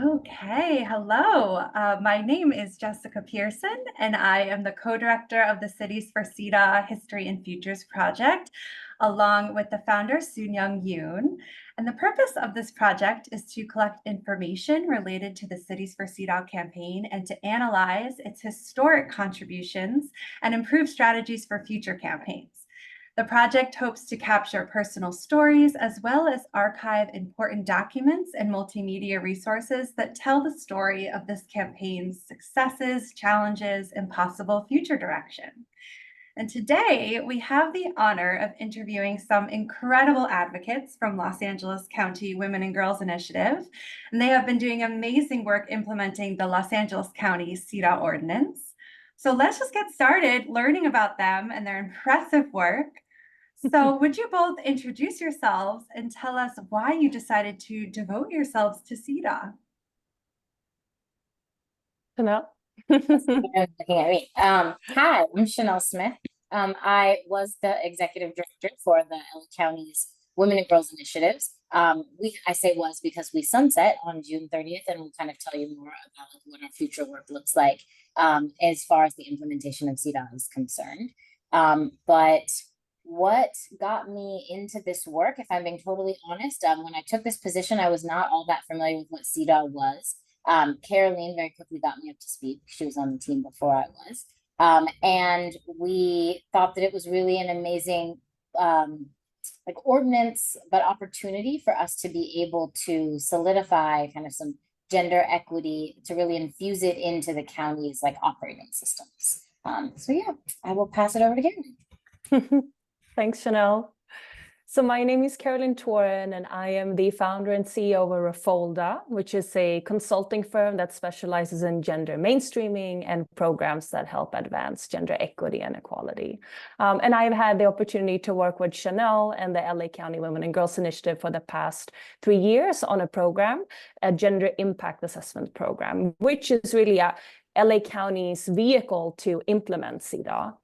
Okay, hello. My name is Jessica Pearson, and I am the co-director of the Cities for CEDAW History and Futures project, along with the founder, Soon-Young Yoon. And the purpose of this project is to collect information related to the Cities for CEDAW campaign and to analyze its historic contributions and improve strategies for future campaigns. The project hopes to capture personal stories as well as archive important documents and multimedia resources that tell the story of this campaign's successes, challenges, and possible future direction. And today we have the honor of interviewing some incredible advocates from Los Angeles County Women and Girls Initiative. And they have been doing amazing work implementing the Los Angeles County CEDAW ordinance. So let's just get started learning about them and their impressive work. So would you both introduce yourselves and tell us why you decided to devote yourselves to CEDAW? Chanel? Looking at me. Hi, I'm Chanel Smith. I was the executive director for the LA County's Women and Girls Initiatives. I say was because we sunset on June 30th, and we'll kind of tell you more about what our future work looks like as far as the implementation of CEDAW is concerned. But what got me into this work, if I'm being totally honest, when I took this position, I was not all that familiar with what CEDAW was. Caroline very quickly got me up to speed. She was on the team before I was. And we thought that it was really an amazing ordinance, but opportunity for us to be able to solidify kind of some gender equity, to really infuse it into the county's operating systems. So yeah, I will pass it over to Caroline. Thanks, Chanel. So my name is Caroline Toren, and I am the founder and CEO of Refolda, which is a consulting firm that specializes in gender mainstreaming and programs that help advance gender equity and equality. And I've had the opportunity to work with Chanel and the LA County Women and Girls Initiative for the past 3 years on a program, a gender impact assessment program, which is really LA County's vehicle to implement CEDAW.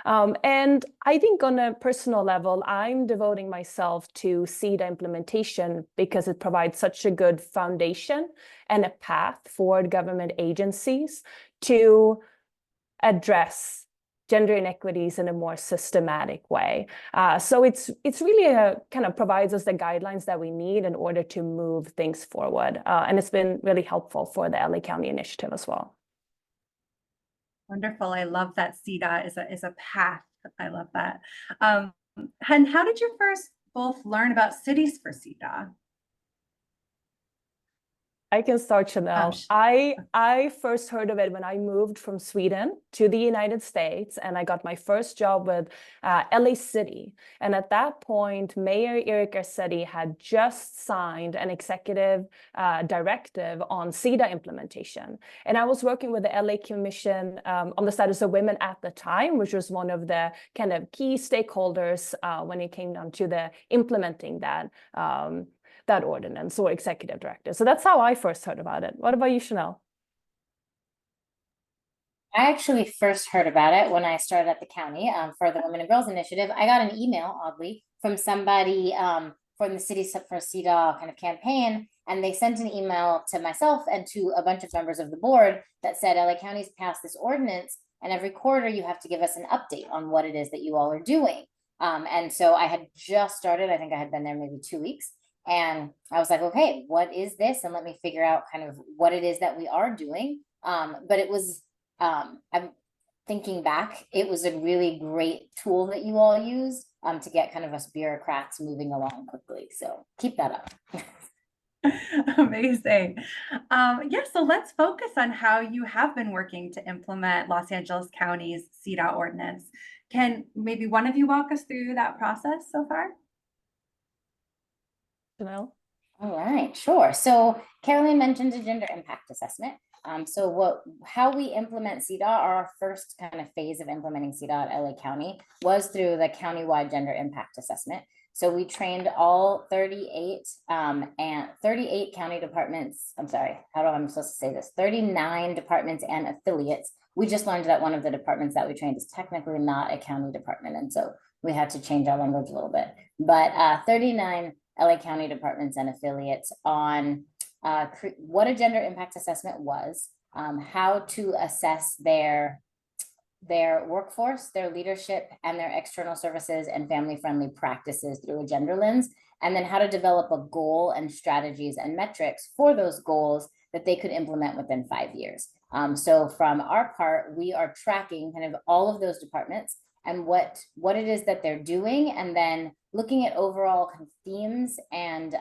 And I think on a personal level, I'm devoting myself to CEDAW implementation because it provides such a good foundation and a path for government agencies to address gender inequities in a more systematic way. So it's really kind of provides us the guidelines that we need in order to move things forward. And it's been really helpful for the LA County initiative as well. Wonderful. I love that CEDAW is a path. I love that. And how did you first both learn about Cities for CEDAW? I can start, Chanel. I first heard of it when I moved from Sweden to the United States, and I got my first job with LA City. And at that point, Mayor Eric Garcetti had just signed an executive directive on CEDAW implementation. And I was working with the LA Commission on the status of women at the time, which was one of the kind of key stakeholders when it came down to the implementing that ordinance or executive directive. So that's how I first heard about it. What about you, Chanel? I actually first heard about it when I started at the county for the Women and Girls Initiative. I got an email, oddly, from somebody from the Cities for CEDAW kind of campaign, and they sent an email to myself and to a bunch of members of the board that said, LA County's passed this ordinance, and every quarter you have to give us an update on what it is that you all are doing. And so I had just started. I think I had been there maybe 2 weeks. And I was like, okay, what is this? And let me figure out kind of what it is that we are doing. But it was, I'm thinking back, it was a really great tool that you all use to get kind of us bureaucrats moving along quickly. So keep that up. Amazing. Yeah, so let's focus on how you have been working to implement Los Angeles County's CEDAW ordinance. Can maybe one of you walk us through that process so far? Chanel? All right, sure. So Caroline mentioned a gender impact assessment. How we implement CEDAW, our first kind of phase of implementing CEDAW at LA County was through the countywide gender impact assessment. So we trained all 38 county departments. I'm sorry, I'm supposed to say this? 39 departments and affiliates. We just learned that one of the departments that we trained is technically not a county department, and so we had to change our language a little bit. But 39 LA County departments and affiliates on what a gender impact assessment was, how to assess their workforce, their leadership, and their external services and family-friendly practices through a gender lens, and then how to develop a goal and strategies and metrics for those goals that they could implement within 5 years. So from our part, we are tracking kind of all of those departments and what it is that they're doing, and then looking at overall kind of themes and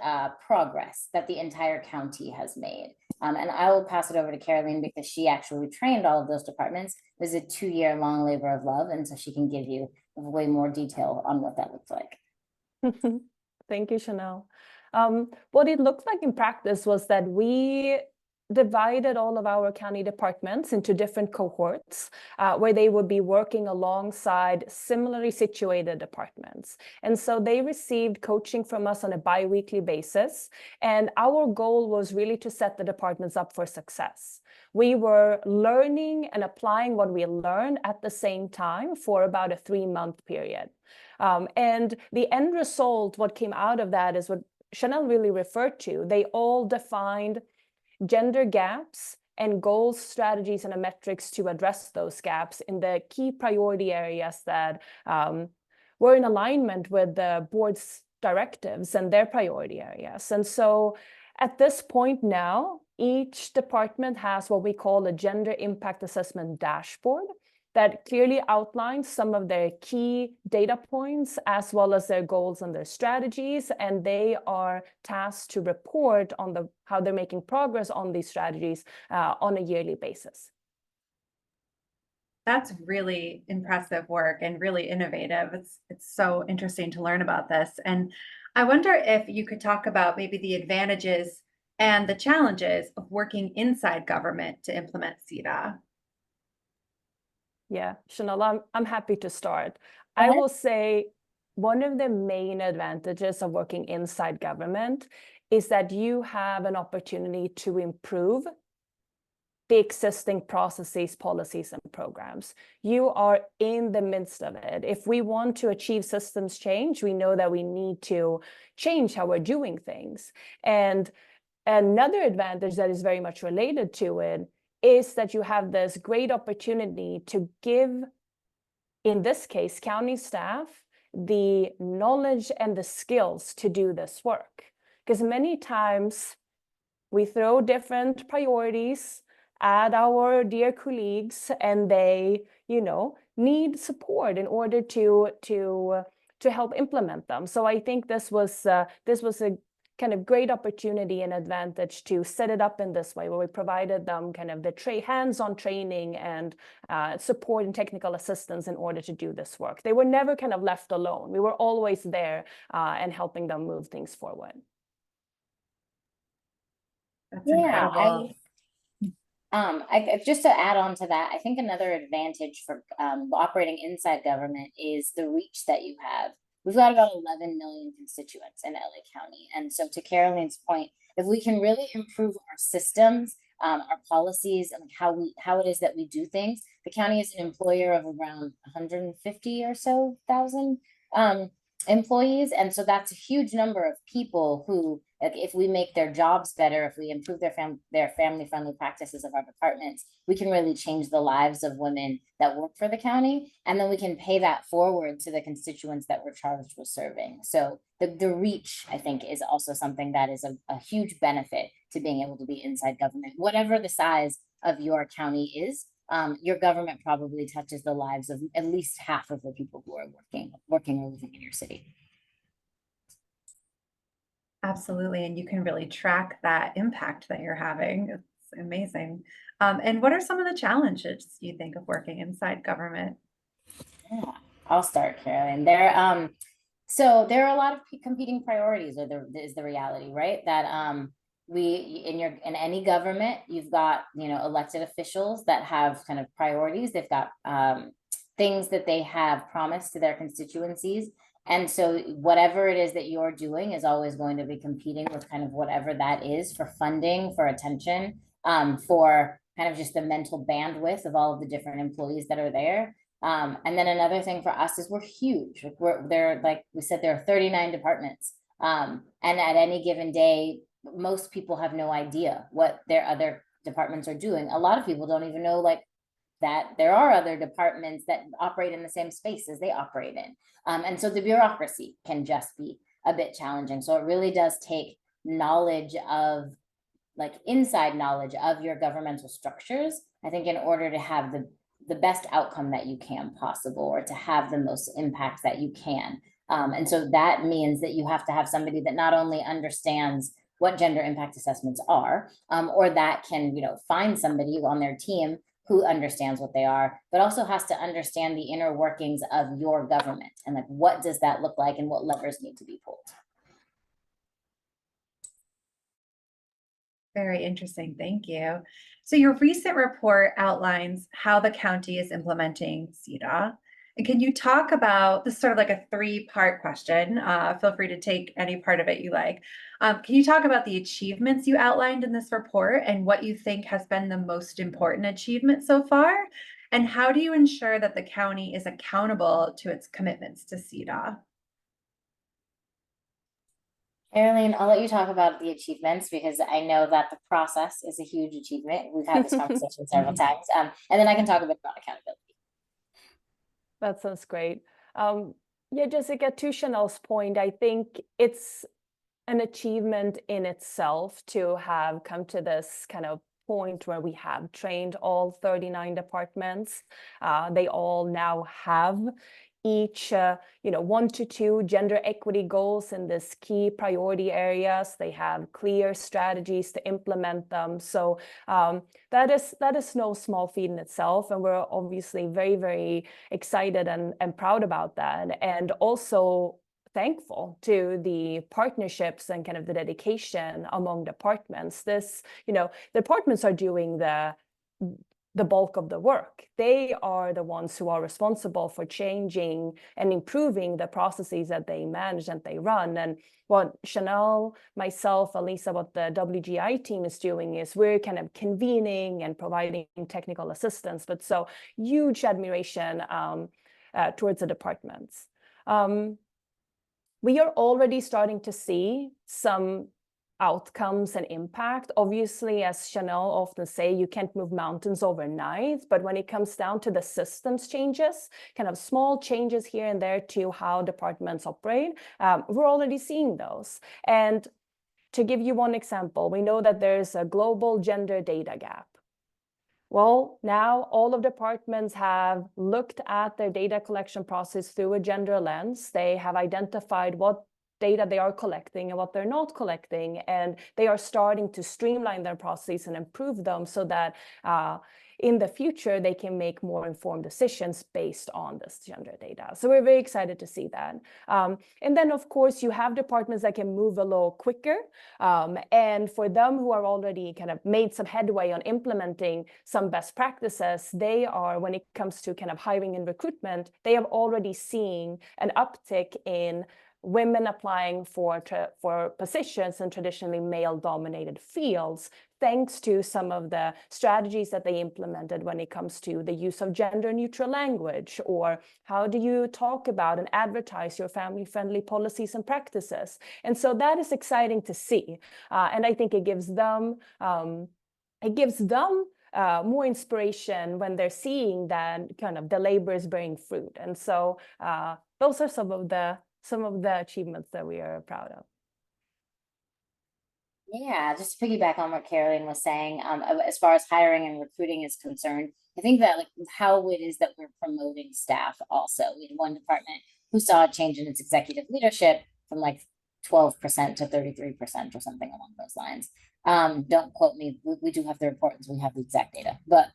progress that the entire county has made. And I will pass it over to Caroline because she actually trained all of those departments. It was a 2-year long labor of love, and so she can give you way more detail on what that looks like. Thank you, Chanel. What it looked like in practice was that we divided all of our county departments into different cohorts where they would be working alongside similarly situated departments. And so they received coaching from us on a bi-weekly basis. And our goal was really to set the departments up for success. We were learning and applying what we learned at the same time for about a 3-month period. And the end result, what came out of that is what Chanel really referred to. They all defined gender gaps and goals, strategies, and metrics to address those gaps in the key priority areas that were in alignment with the board's directives and their priority areas. And so at this point now, each department has what we call a gender impact assessment dashboard that clearly outlines some of their key data points as well as their goals and their strategies, and they are tasked to report on how they're making progress on these strategies on a yearly basis. That's really impressive work and really innovative. It's so interesting to learn about this. And I wonder if you could talk about maybe the advantages and the challenges of working inside government to implement CEDAW. Yeah, Chanel, I'm happy to start. I will say one of the main advantages of working inside government is that you have an opportunity to improve the existing processes, policies, and programs. You are in the midst of it. If we want to achieve systems change, we know that we need to change how we're doing things. And another advantage that is very much related to it is that you have this great opportunity to give, in this case, county staff the knowledge and the skills to do this work. Because many times we throw different priorities at our dear colleagues and they, need support in order to help implement them. So I think this was a kind of great opportunity and advantage to set it up in this way, where we provided them kind of the hands-on training and support and technical assistance in order to do this work. They were never kind of left alone. We were always there and helping them move things forward. That's incredible. Just to add on to that, I think another advantage for operating inside government is the reach that you have. We've got about 11 million constituents in LA County. And so to Caroline's point, if we can really improve our systems, our policies, and how it is that we do things, the county is an employer of around 150 or so thousand employees. And so that's a huge number of people who, if we make their jobs better, if we improve their family-friendly practices of our departments, we can really change the lives of women that work for the county. And then we can pay that forward to the constituents that we're charged with serving. So the reach, I think, is also something that is a huge benefit to being able to be inside government. Whatever the size of your county is, your government probably touches the lives of at least half of the people who are working or living in your city. Absolutely. And you can really track that impact that you're having. It's amazing. And what are some of the challenges you think of working inside government? Yeah, I'll start, Caroline. So there are a lot of competing priorities, is the reality, right? That in any government, you've got elected officials that have kind of priorities. They've got things that they have promised to their constituencies. And so whatever it is that you're doing is always going to be competing with kind of whatever that is for funding, for attention, for kind of just the mental bandwidth of all of the different employees that are there. And then another thing for us is we're huge. Like we said, there are 39 departments. And at any given day, most people have no idea what their other departments are doing. A lot of people don't even know like that there are other departments that operate in the same space as they operate in. And so the bureaucracy can just be a bit challenging. So it really does take knowledge of, like, inside knowledge of your governmental structures, I think, in order to have the best outcome that you can possible, or to have the most impact that you can. And so that means that you have to have somebody that not only understands what gender impact assessments are, or that can, find somebody on their team who understands what they are, but also has to understand the inner workings of your government, and like, what does that look like and what levers need to be pulled. Very interesting. Thank you. So your recent report outlines how the county is implementing CEDAW. And can you talk about this, sort of like a three-part question? Feel free to take any part of it you like. Can you talk about the achievements you outlined in this report and what you think has been the most important achievement so far? And how do you ensure that the county is accountable to its commitments to CEDAW? Caroline, I'll let you talk about the achievements, because I know that the process is a huge achievement. We've had this conversation several times. And then I can talk a bit about accountability. That sounds great. Yeah, Jessica, to Chanel's point, I think it's an achievement in itself to have come to this kind of point where we have trained all 39 departments. They all now have each 1 to 2 gender equity goals in this key priority areas. They have clear strategies to implement them. So that is no small feat in itself, and we're obviously very, very excited and proud about that, and also thankful to the partnerships and kind of the dedication among departments. The departments are doing the bulk of the work. They are the ones who are responsible for changing and improving the processes that they manage and they run. And what Chanel, myself, Elisa, what the WGI team is doing is we're kind of convening and providing technical assistance, but so huge admiration towards the departments. We are already starting to see some outcomes and impact. Obviously, as Chanel often say, you can't move mountains overnight, but when it comes down to the systems changes, kind of small changes here and there to how departments operate, we're already seeing those. And to give you one example, we know that there's a global gender data gap. Well, now all of the departments have looked at their data collection process through a gender lens. They have identified what data they are collecting and what they're not collecting, and they are starting to streamline their processes and improve them so that in the future they can make more informed decisions based on this gender data. So we're very excited to see that. And then of course you have departments that can move a little quicker, and for them who are already kind of made some headway on implementing some best practices, they are, when it comes to kind of hiring and recruitment, they have already seen an uptick in women applying for positions in traditionally male-dominated fields, thanks to some of the strategies that they implemented when it comes to the use of gender-neutral language, or how do you talk about and advertise your family-friendly policies and practices. And so that is exciting to see, and I think it gives them more inspiration when they're seeing that kind of the labor is bearing fruit. And so those are some of the achievements that we are proud of. Yeah, just to piggyback on what Caroline was saying, as far as hiring and recruiting is concerned, I think that like how it is that we're promoting staff also. We had one department who saw a change in its executive leadership from like 12% to 33% or something along those lines. Don't quote me, we do have the reports, we have the exact data, but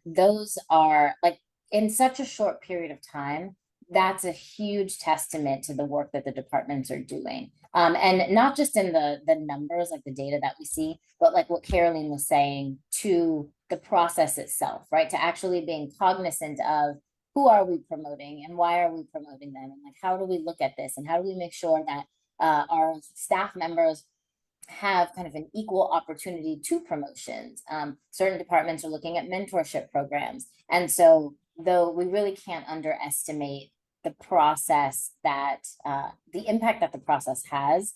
those are like, in such a short period of time, that's a huge testament to the work that the departments are doing. And not just in the numbers, like the data that we see, but like what Caroline was saying, to the process itself, right? To actually being cognizant of who are we promoting and why are we promoting them? And like, how do we look at this? And how do we make sure that our staff members have kind of an equal opportunity to promotions? Certain departments are looking at mentorship programs. And so, though we really can't underestimate the process that the impact that the process has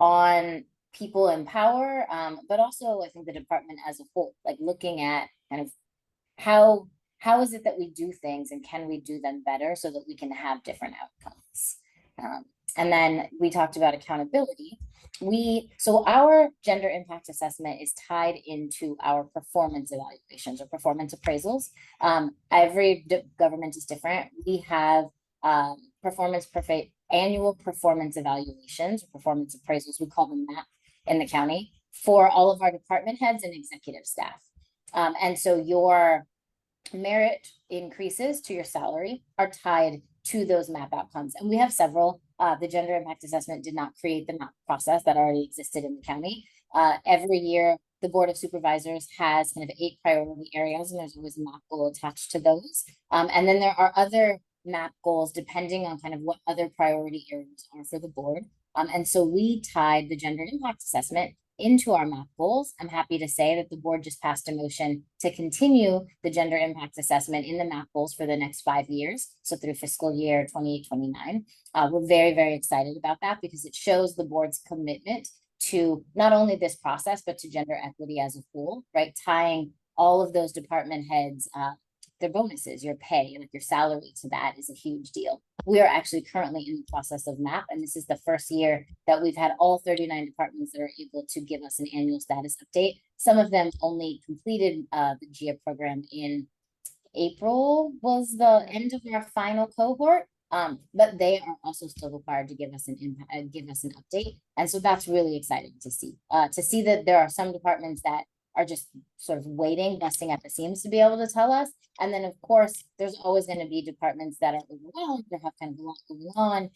on people in power, but also I think the department as a whole, like looking at kind of how is it that we do things and can we do them better so that we can have different outcomes. And then we talked about accountability. So our gender impact assessment is tied into our performance evaluations or performance appraisals. Every government is different. We have annual performance evaluations or performance appraisals, we call them MAP in the county, for all of our department heads and executive staff. And so your merit increases to your salary are tied to those MAP outcomes. And we have several. The gender impact assessment did not create the MAP process that already existed in the county. Every year, the Board of Supervisors has kind of 8 priority areas, and there's always a MAP goal attached to those. And then there are other MAP goals depending on kind of what other priority areas are for the board. And so we tied the gender impact assessment into our MAP goals. I'm happy to say that the board just passed a motion to continue the gender impact assessment in the MAP goals for the next 5 years, so through fiscal year 28-29. We're very, very excited about that because it shows the board's commitment to not only this process, but to gender equity as a whole, right? Tying all of those department heads, their bonuses, your pay, like your salary to that is a huge deal. We are actually currently in the process of MAP, and this is the first year that we've had all 39 departments that are able to give us an annual status update. Some of them only completed the GIA program in April was the end of our final cohort, but they are also still required to give us an update, and so that's really exciting to see that there are some departments that are just sort of waiting, busting at the seams to be able to tell us. And then of course, there's always going to be departments that are overwhelmed or have kind of a lot going on,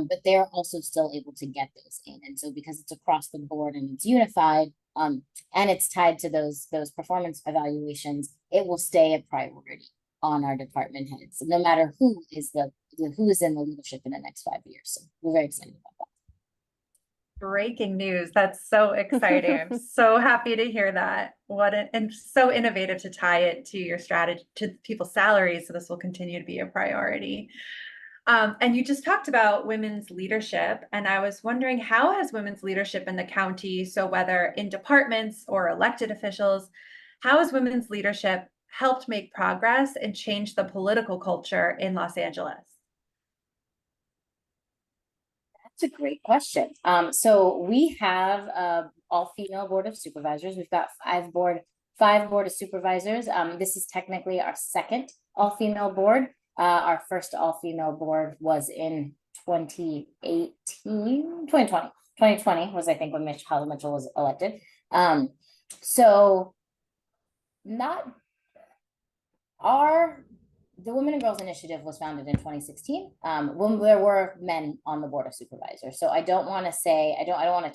but they're also still able to get those in. And so because it's across the board and it's unified, and it's tied to those performance evaluations, it will stay a priority on our department heads, no matter who is in the leadership in the next 5 years. So we're very excited about that. Breaking news. That's so exciting. I'm so happy to hear that. And so innovative to tie it to your strategy, to people's salaries. So this will continue to be a priority. And you just talked about women's leadership. And I was wondering, how has women's leadership in the county, so whether in departments or elected officials, how has women's leadership helped make progress and change the political culture in Los Angeles? That's a great question. So we have a all-female board of supervisors. We've got 5 board of supervisors. This is technically our second all-female board. Our first all-female board was in 2020 was, I think, when Holly Mitchell was elected. So the Women and Girls Initiative was founded in 2016 when there were men on the board of supervisors. So I don't want to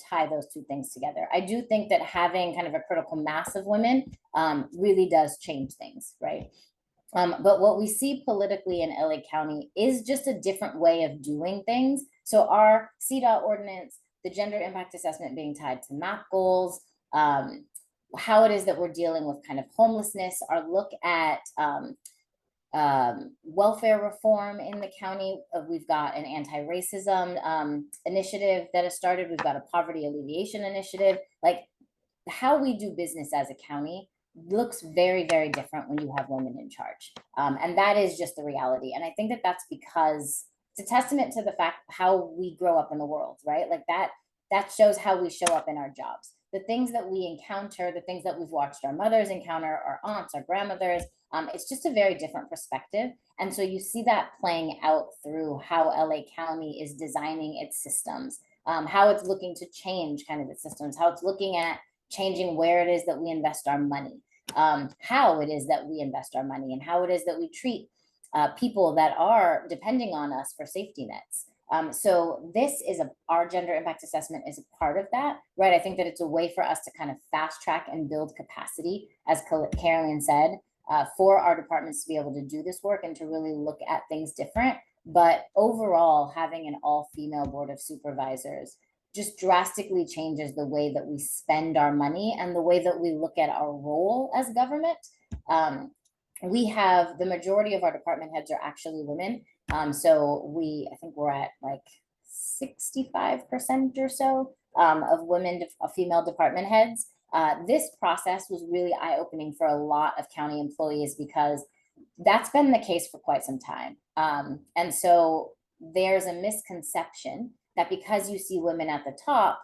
tie those two things together. I do think that having kind of a critical mass of women really does change things, right? But what we see politically in LA County is just a different way of doing things. So our CEDAW ordinance, the gender impact assessment being tied to MAP goals, how it is that we're dealing with kind of homelessness, our look at welfare reform in the county. We've got an anti-racism initiative that has started. We've got a poverty alleviation initiative. Like, how we do business as a county looks very, very different when you have women in charge. And that is just the reality. And I think that that's because it's a testament to the fact how we grow up in the world, right? Like that shows how we show up in our jobs. The things that we encounter, the things that we've watched our mothers encounter, our aunts, our grandmothers, it's just a very different perspective. And so you see that playing out through how LA County is designing its systems, how it's looking to change kind of its systems, how it's looking at changing where it is that we invest our money, how it is that we invest our money, and how it is that we treat people that are depending on us for safety nets. So this is our gender impact assessment is a part of that, right? I think that it's a way for us to kind of fast track and build capacity, as Caroline said, for our departments to be able to do this work and to really look at things different. But overall, having an all-female board of supervisors just drastically changes the way that we spend our money and the way that we look at our role as government. We have the majority of our department heads are actually women. So I think we're at like 65% or so of female department heads. This process was really eye-opening for a lot of county employees because that's been the case for quite some time. And so there's a misconception that because you see women at the top,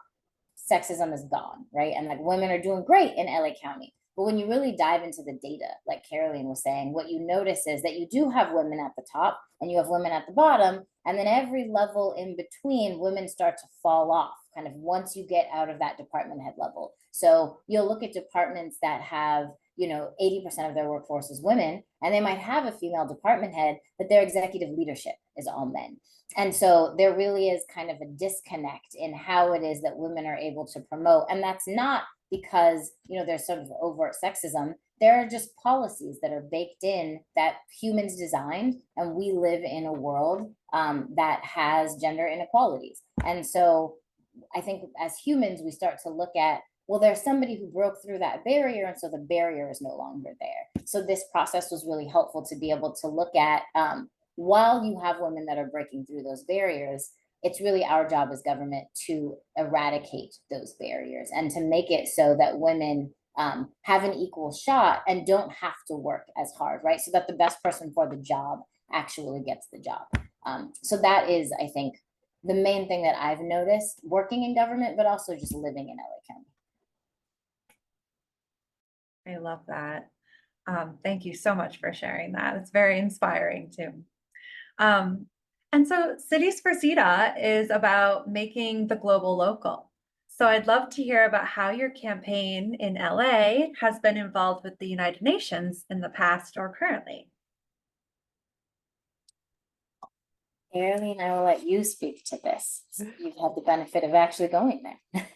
sexism is gone, right? And like women are doing great in LA County. But when you really dive into the data, like Caroline was saying, what you notice is that you do have women at the top and you have women at the bottom. And then every level in between, women start to fall off kind of once you get out of that department head level. So you'll look at departments that have, 80% of their workforce is women, and they might have a female department head, but their executive leadership is all men. And so there really is kind of a disconnect in how it is that women are able to promote. And that's not because, there's sort of overt sexism. There are just policies that are baked in that humans designed, and we live in a world that has gender inequalities. And so I think as humans, we start to look at, well, there's somebody who broke through that barrier, and so the barrier is no longer there. So this process was really helpful to be able to look at, while you have women that are breaking through those barriers, it's really our job as government to eradicate those barriers and to make it so that women have an equal shot and don't have to work as hard, right? So that the best person for the job actually gets the job. So that is, I think, the main thing that I've noticed working in government, but also just living in LA County. I love that. Thank you so much for sharing that. It's very inspiring too. And so Cities for CEDAW is about making the global local. So I'd love to hear about how your campaign in LA has been involved with the United Nations in the past or currently. Caroline, I will let you speak to this. You've had the benefit of actually going there.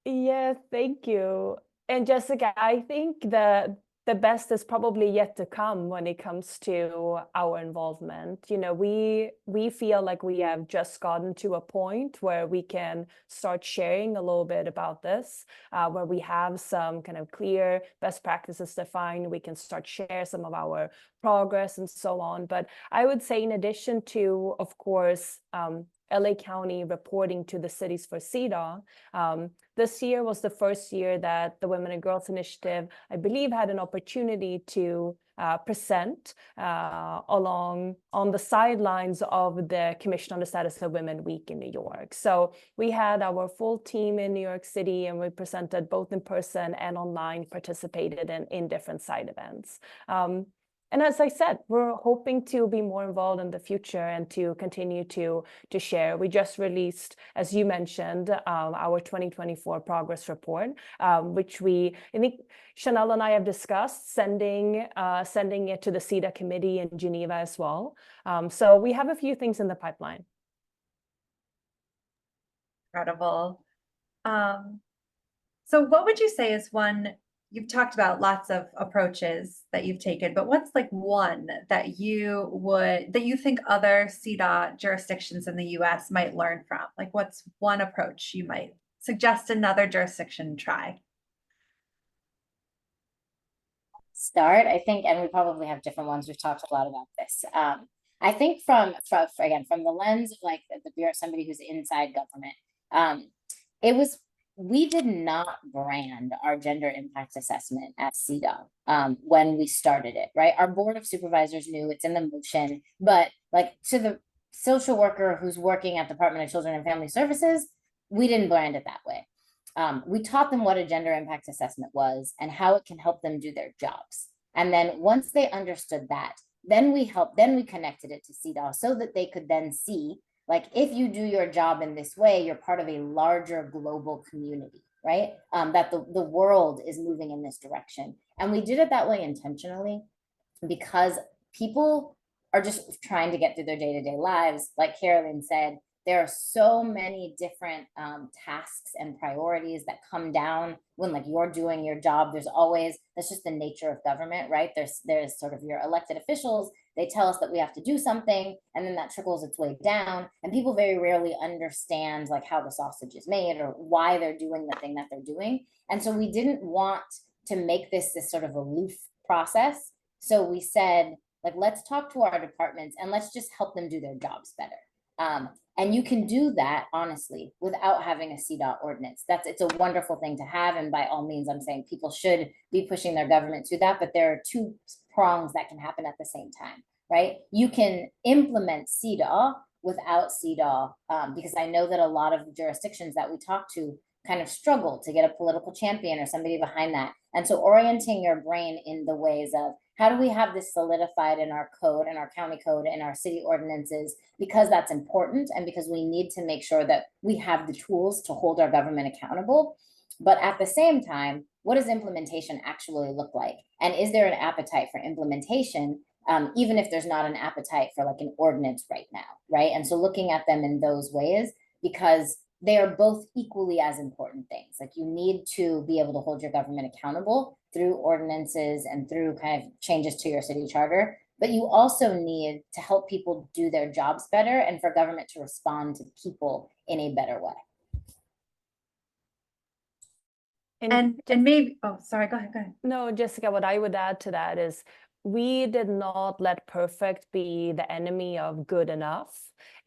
Yeah, thank you. And Jessica, I think the best is probably yet to come when it comes to our involvement. We feel like we have just gotten to a point where we can start sharing a little bit about this, where we have some kind of clear best practices defined. We can start share some of our progress and so on. But I would say in addition to, of course, LA County reporting to the Cities for CEDAW, this year was the first year that the Women and Girls Initiative, I believe, had an opportunity to present along on the sidelines of the Commission on the Status of Women Week in New York. So we had our full team in New York City, and we presented both in person and online, participated in different side events. And as I said, we're hoping to be more involved in the future and to continue to share. We just released, as you mentioned, our 2024 progress report, which I think Chanel and I have discussed sending it to the CEDAW committee in Geneva as well. So we have a few things in the pipeline. Incredible. So what would you say is one? You've talked about lots of approaches that you've taken, but what's like one that you think other CEDAW jurisdictions in the US might learn from? Like what's one approach you might suggest another jurisdiction try? Start, I think, and we probably have different ones. We've talked a lot about this. I think from the lens of like the bureau, somebody who's inside government, we did not brand our gender impact assessment at CEDAW when we started it, right? Our board of supervisors knew it's in the motion, but like to the social worker who's working at the Department of Children and Family Services, we didn't brand it that way. We taught them what a gender impact assessment was and how it can help them do their jobs. And then once they understood that, then we connected it to CEDAW so that they could then see, like, if you do your job in this way, you're part of a larger global community, right? That the world is moving in this direction. And we did it that way intentionally because people are just trying to get through their day-to-day lives. Like Caroline said, there are so many different tasks and priorities that come down when like you're doing your job. That's just the nature of government, right? There's sort of your elected officials. They tell us that we have to do something, and then that trickles its way down. And people very rarely understand like how the sausage is made or why they're doing the thing that they're doing. And so we didn't want to make this sort of aloof process. So we said, like, let's talk to our departments and let's just help them do their jobs better. And you can do that honestly without having a CEDAW ordinance. It's a wonderful thing to have. And by all means, I'm saying people should be pushing their government to that, but there are two prongs that can happen at the same time, right? You can implement CEDAW without CEDAW, because I know that a lot of jurisdictions that we talk to kind of struggle to get a political champion or somebody behind that. And so orienting your brain in the ways of how do we have this solidified in our code, in our county code, in our city ordinances, because that's important and because we need to make sure that we have the tools to hold our government accountable. But at the same time, what does implementation actually look like? And is there an appetite for implementation, even if there's not an appetite for like an ordinance right now, right? And so looking at them in those ways, because they are both equally as important things. Like you need to be able to hold your government accountable through ordinances and through kind of changes to your city charter, but you also need to help people do their jobs better and for government to respond to people in a better way. And maybe, oh, sorry, go ahead. No, Jessica, what I would add to that is we did not let perfect be the enemy of good enough.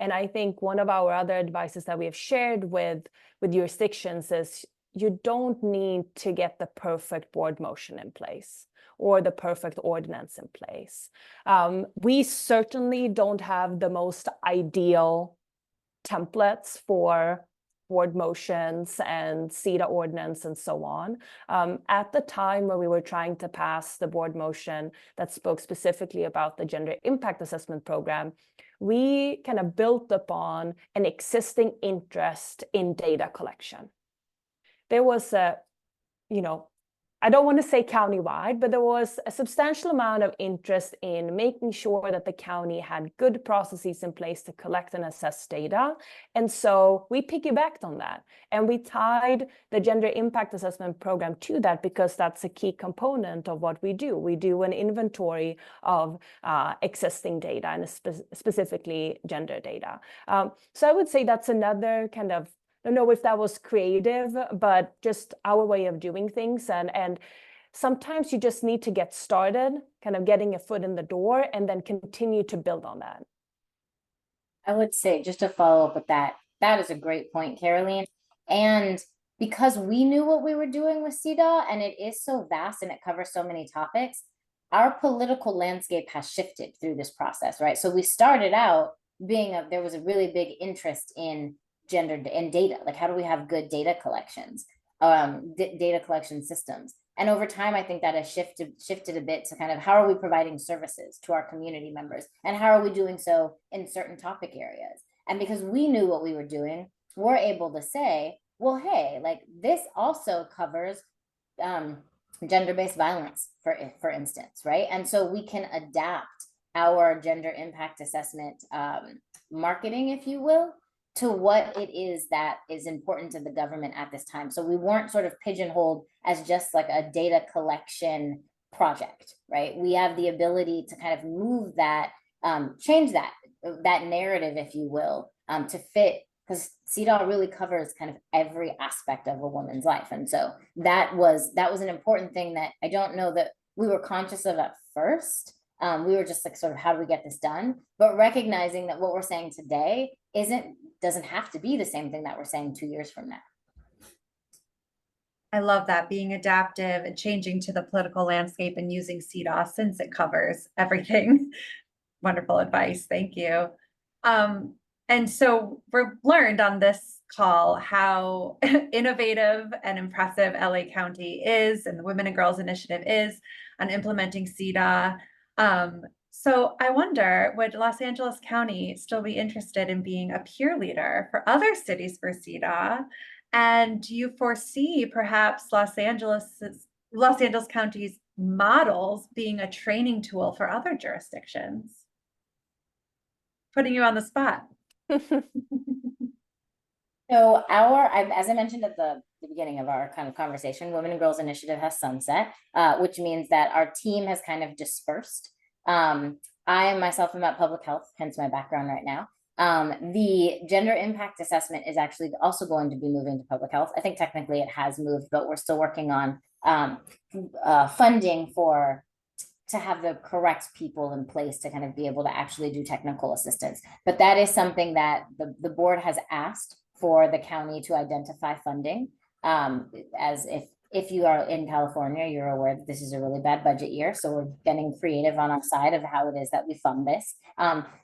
And I think one of our other advices that we have shared with jurisdictions is you don't need to get the perfect board motion in place or the perfect ordinance in place. We certainly don't have the most ideal templates for board motions and CEDAW ordinance and so on. At the time where we were trying to pass the board motion that spoke specifically about the gender impact assessment program, we kind of built upon an existing interest in data collection. There was a, I don't want to say countywide, but there was a substantial amount of interest in making sure that the county had good processes in place to collect and assess data. And so we piggybacked on that. And we tied the gender impact assessment program to that because that's a key component of what we do. We do an inventory of existing data and specifically gender data. So I would say that's another kind of, I don't know if that was creative, but just our way of doing things. And sometimes you just need to get started, kind of getting a foot in the door and then continue to build on that. I would say, just to follow up with that, that is a great point, Caroline. And because we knew what we were doing with CEDAW and it is so vast and it covers so many topics, our political landscape has shifted through this process, right? So we started out there was a really big interest in gender and data, like how do we have good data collections, data collection systems. And over time, I think that has shifted a bit to kind of how are we providing services to our community members and how are we doing so in certain topic areas. And because we knew what we were doing, we're able to say, well, hey, like this also covers gender-based violence, for instance, right? And so we can adapt our gender impact assessment marketing, if you will, to what it is that is important to the government at this time. So we weren't sort of pigeonholed as just like a data collection project, right? We have the ability to kind of move that, change that narrative, if you will, to fit, because CEDAW really covers kind of every aspect of a woman's life. And so that was an important thing that I don't know that we were conscious of at first. We were just like, sort of, how do we get this done? But recognizing that what we're saying today doesn't have to be the same thing that we're saying 2 years from now. I love that, being adaptive and changing to the political landscape and using CEDAW since it covers everything. Wonderful advice. Thank you. And so we've learned on this call how innovative and impressive LA County is and the Women and Girls Initiative is on implementing CEDAW. So I wonder, would Los Angeles County still be interested in being a peer leader for other cities for CEDAW? And do you foresee perhaps Los Angeles County's models being a training tool for other jurisdictions? Putting you on the spot. So as I mentioned at the beginning of our kind of conversation, Women and Girls Initiative has sunset, which means that our team has kind of dispersed. I myself am at public health, hence my background right now. The gender impact assessment is actually also going to be moving to public health. I think technically it has moved, but we're still working on funding for to have the correct people in place to kind of be able to actually do technical assistance. But that is something that the board has asked for the county to identify funding. As if you are in California, you're aware that this is a really bad budget year. So we're getting creative on our side of how it is that we fund this.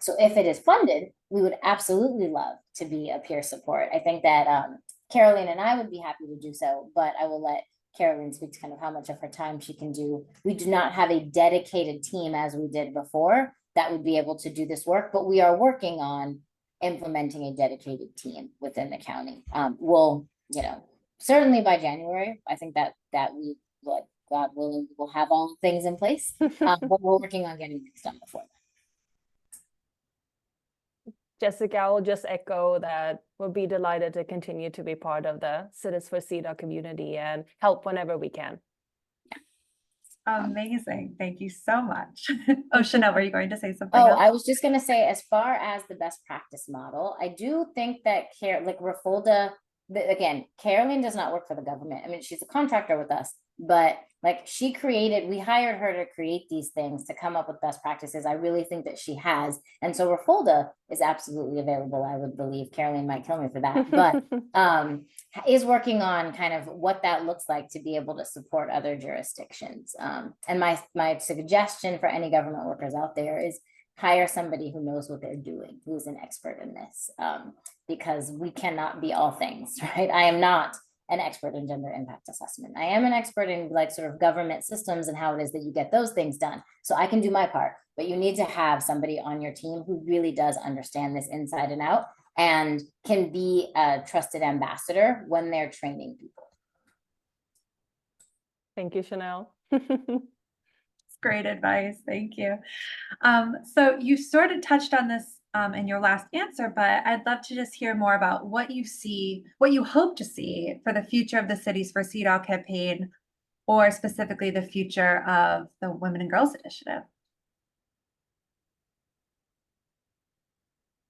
So if it is funded, we would absolutely love to be a peer support. I think that Caroline and I would be happy to do so, but I will let Caroline speak to kind of how much of her time she can do. We do not have a dedicated team as we did before that would be able to do this work, but we are working on implementing a dedicated team within the county. We'll, certainly by January, I think that we would, God willing, we'll have all things in place, but we're working on getting things done before that. Jessica, I will just echo that we'll be delighted to continue to be part of the Cities for CEDAW community and help whenever we can. Amazing. Thank you so much. Oh, Chanel, were you going to say something Oh, else? I was just going to say, as far as the best practice model, I do think that Refolda, again, Caroline does not work for the government. I mean, she's a contractor with us, but like we hired her to create these things, to come up with best practices. I really think that she has. And so Refolda is absolutely available. I would believe Caroline might kill me for that, but is working on kind of what that looks like to be able to support other jurisdictions. And my suggestion for any government workers out there is hire somebody who knows what they're doing, who's an expert in this, because we cannot be all things, right? I am not an expert in gender impact assessment. I am an expert in like sort of government systems and how it is that you get those things done. So I can do my part, but you need to have somebody on your team who really does understand this inside and out and can be a trusted ambassador when they're training people. Thank you, Chanel. Great advice. Thank you. So you sort of touched on this in your last answer, but I'd love to just hear more about what you hope to see for the future of the Cities for CEDAW campaign, or specifically the future of the Women and Girls Initiative.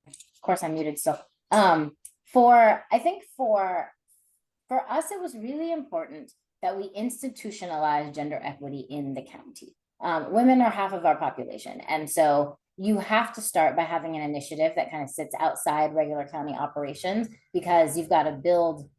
Of course, I'm muted still. I think for us, it was really important that we institutionalize gender equity in the county. Women are half of our population. And so you have to start by having an initiative that kind of sits outside regular county operations, because you've got to build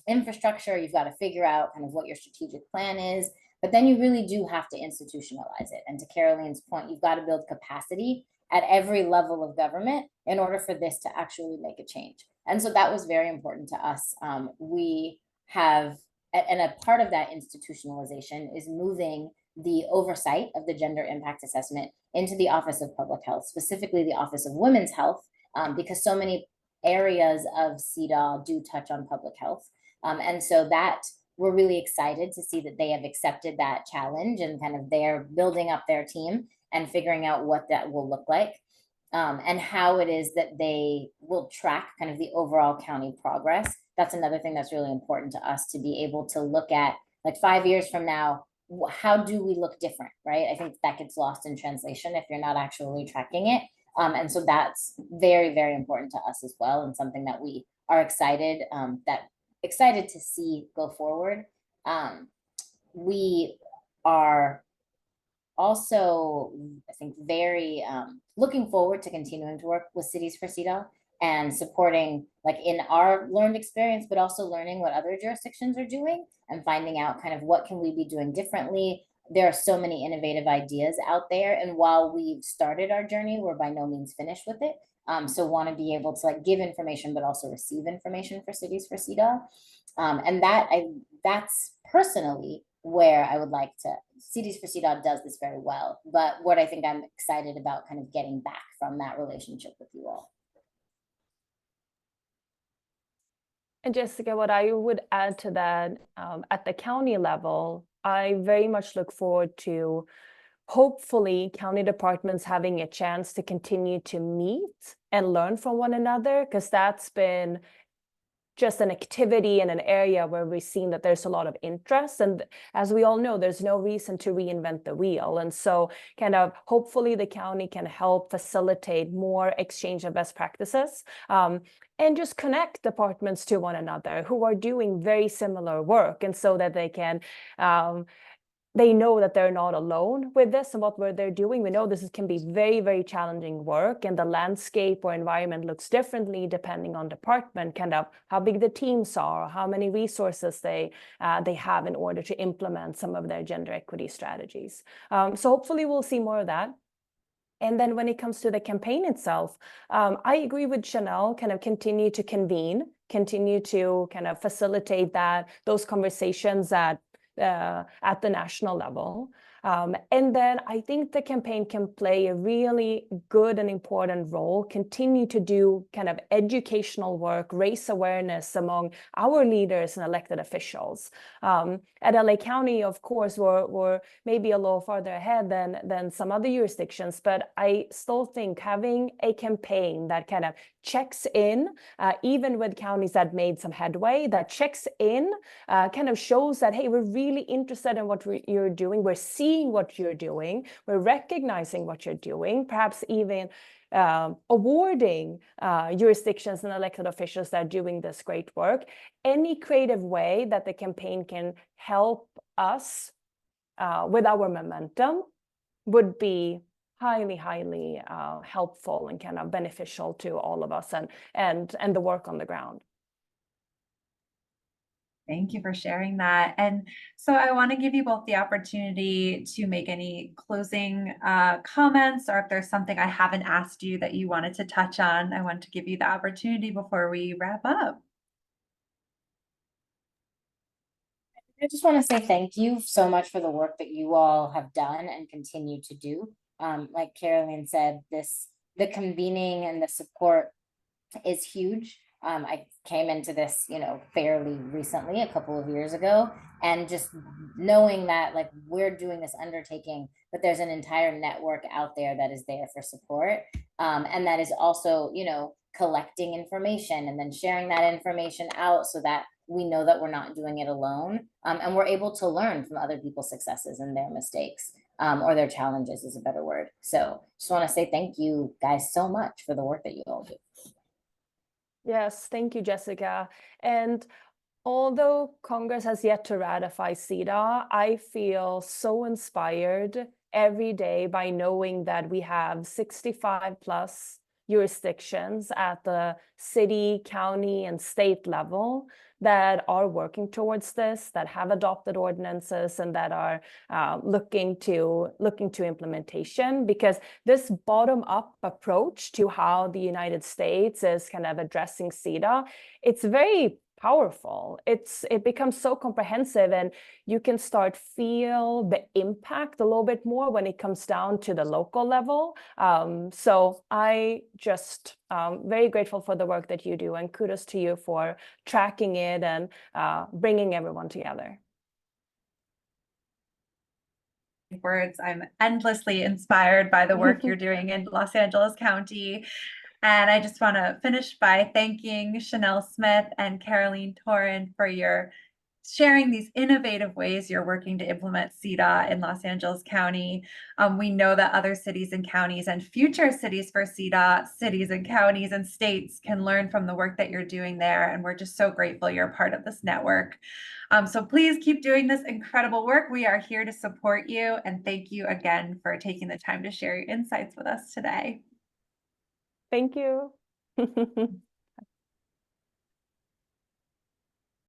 infrastructure, you've got to figure out kind of what your strategic plan is, but then you really do have to institutionalize it. And to Caroline's point, you've got to build capacity at every level of government in order for this to actually make a change. And so that was very important to us. We have, and a part of that institutionalization is moving the oversight of the gender impact assessment into the Office of Public Health, specifically the Office of Women's Health, because so many areas of CEDAW do touch on public health. And so that we're really excited to see that they have accepted that challenge and kind of they're building up their team and figuring out what that will look like, and how it is that they will track kind of the overall county progress. That's another thing that's really important to us, to be able to look at, like 5 years from now, how do we look different, right? I think that gets lost in translation if you're not actually tracking it. And so that's very, very important to us as well, and something that we are excited to see go forward. We are also, I think, very looking forward to continuing to work with Cities for CEDAW and supporting, like, in our learned experience, but also learning what other jurisdictions are doing and finding out kind of what can we be doing differently. There are so many innovative ideas out there, and while we've started our journey, we're by no means finished with it. So want to be able to like give information, but also receive information for Cities for CEDAW. And that's personally where I would like to, Cities for CEDAW does this very well, but what I think I'm excited about kind of getting back from that relationship with you all. And Jessica, what I would add to that, at the county level, I very much look forward to hopefully county departments having a chance to continue to meet and learn from one another, because that's been just an activity in an area where we've seen that there's a lot of interest. And as we all know, there's no reason to reinvent the wheel. And so kind of hopefully the county can help facilitate more exchange of best practices, and just connect departments to one another who are doing very similar work, and so that they can they know that they're not alone with this and what they're doing. We know this can be very, very challenging work, and the landscape or environment looks differently depending on department, kind of how big the teams are, how many resources they have in order to implement some of their gender equity strategies. So hopefully we'll see more of that. And then when it comes to the campaign itself, I agree with Chanel, kind of continue to convene, continue to kind of facilitate those conversations at the national level. And then I think the campaign can play a really good and important role, continue to do kind of educational work, raise awareness among our leaders and elected officials. At LA County, of course, we're maybe a little farther ahead than some other jurisdictions, but I still think having a campaign that kind of checks in, even with counties that made some headway, that checks in, kind of shows that, hey, we're really interested in what you're doing. We're seeing what you're doing. We're recognizing what you're doing, perhaps even awarding jurisdictions and elected officials that are doing this great work. Any creative way that the campaign can help us with our momentum would be highly helpful and kind of beneficial to all of us and the work on the ground. Thank you for sharing that. And so I want to give you both the opportunity to make any closing comments, or if there's something I haven't asked you that you wanted to touch on, I want to give you the opportunity before we wrap up. I just want to say thank you so much for the work that you all have done and continue to do. Like Caroline said, the convening and the support is huge. I came into this, fairly recently, a couple of years ago, and just knowing that like we're doing this undertaking, but there's an entire network out there that is there for support, and that is also, collecting information and then sharing that information out so that we know that we're not doing it alone, and we're able to learn from other people's successes and their mistakes, or their challenges is a better word. So just want to say thank you guys so much for the work that you all do. Yes, thank you, Jessica. And although Congress has yet to ratify CEDAW, I feel so inspired every day by knowing that we have 65 plus jurisdictions at the city, county, and state level that are working towards this, that have adopted ordinances, and that are looking to implementation. Because this bottom-up approach to how the United States is kind of addressing CEDAW, it's very powerful. It becomes so comprehensive, and you can start feel the impact a little bit more when it comes down to the local level. So I just very grateful for the work that you do, and kudos to you for tracking it and bringing everyone together. Words. I'm endlessly inspired by the work you're doing in Los Angeles County. And I just want to finish by thanking Chanel Smith and Caroline Toren for your sharing these innovative ways you're working to implement CEDAW in Los Angeles County. We know that other cities and counties and future cities for CEDAW, cities and counties and states can learn from the work that you're doing there. And we're just so grateful you're part of this network. So please keep doing this incredible work. We are here to support you. And thank you again for taking the time to share your insights with us today. Thank you.